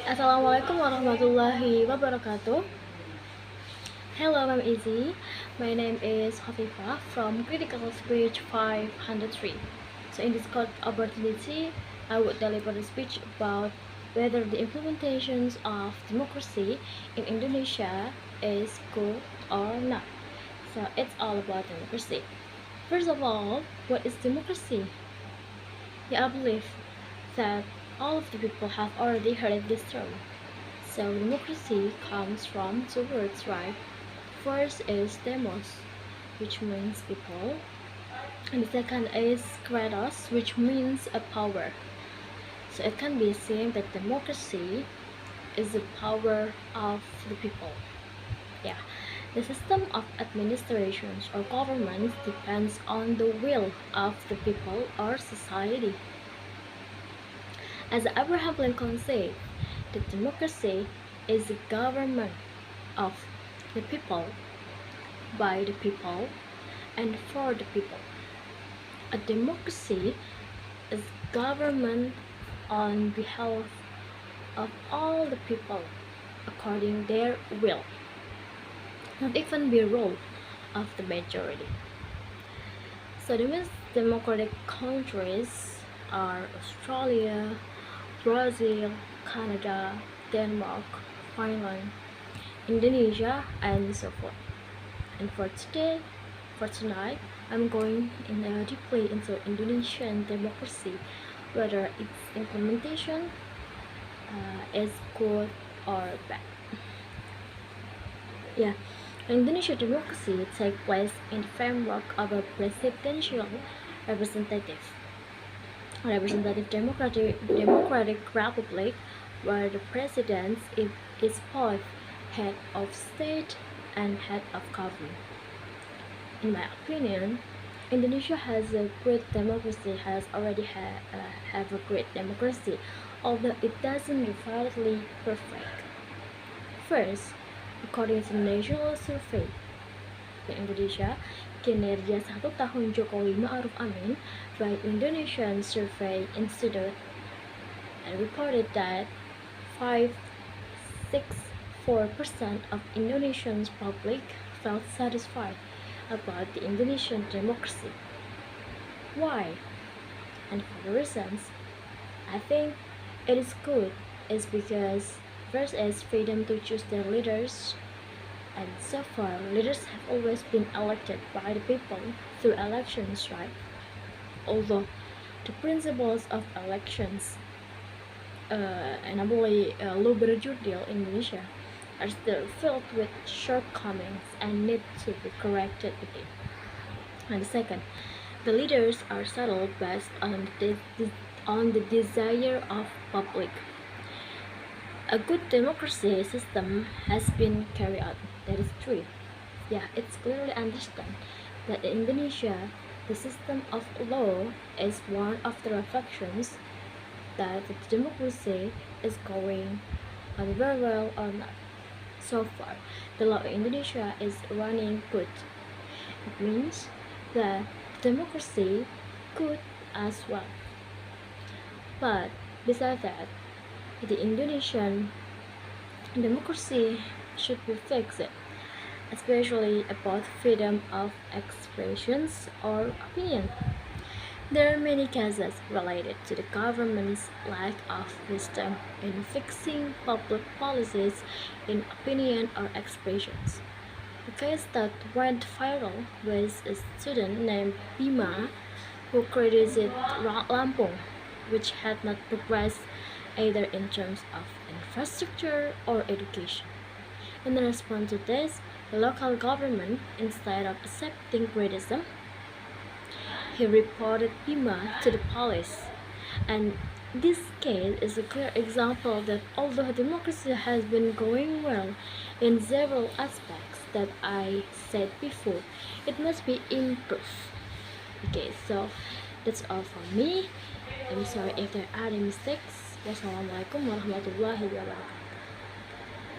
Assalamualaikum warahmatullahi wabarakatuh. Hello, I'm Izzy. My name is Hofifa from Critical Speech 503. So in this opportunity, I would deliver a speech about whether the implementations of democracy in Indonesia is good or not. So it's all about democracy. First of all, what is democracy? Yeah, I believe that all of the people have already heard this term. So democracy comes from two words, right? First is demos, which means people, and the second is kratos, which means a power. So it can be seen that democracy is the power of the people. Yeah. The system of administrations or governments depends on the will of the people or society. As Abraham Lincoln said, that democracy is the government of the people, by the people, and for the people. A democracy is government on behalf of all the people according their will, not even the rule of the majority. So the most democratic countries are Australia, Brazil, Canada, Denmark, Finland, Indonesia, and so forth. And for tonight, I'm going deeply into Indonesian democracy, whether its implementation is good or bad. Yeah, Indonesian democracy takes place in the framework of a presidential representative democratic republic where the president is both head of state and head of government. In my opinion, Indonesia has a great democracy, have a great democracy, although it doesn't definitely perfect. First, according to the national survey in Indonesia, kinerja 1 tahun Jokowi Ma'ruf Amin by Indonesian Survey Institute and reported that 5.64% of Indonesians public felt satisfied about the Indonesian democracy. Why? And for the reasons, I think it is good is because first is freedom to choose their leaders, and so far leaders have always been elected by the people through elections, right? Although the principles of elections and I believe law berjudil in Indonesia are still filled with shortcomings and need to be corrected again. And second, the leaders are settled based on the desire of public. A good democracy system has been carried out. That is true. Yeah, it's clearly understood that in Indonesia, the system of law is one of the reflections that the democracy is going on very well or not. So far, the law in Indonesia is running good. It means that democracy good as well. But besides that, the Indonesian democracy should be fixed, especially about freedom of expressions or opinion. There are many cases related to the government's lack of wisdom in fixing public policies in opinion or expressions. A case that went viral was a student named Bima who criticized Lampung, which had not progressed either in terms of infrastructure or education. In response to this, the local government, instead of accepting criticism, he reported Bima to the police. And this case is a clear example that although democracy has been going well in several aspects that I said before, it must be improved. Okay, so that's all from me. I'm sorry if there are any mistakes. Wassalamualaikum warahmatullahi wabarakatuh.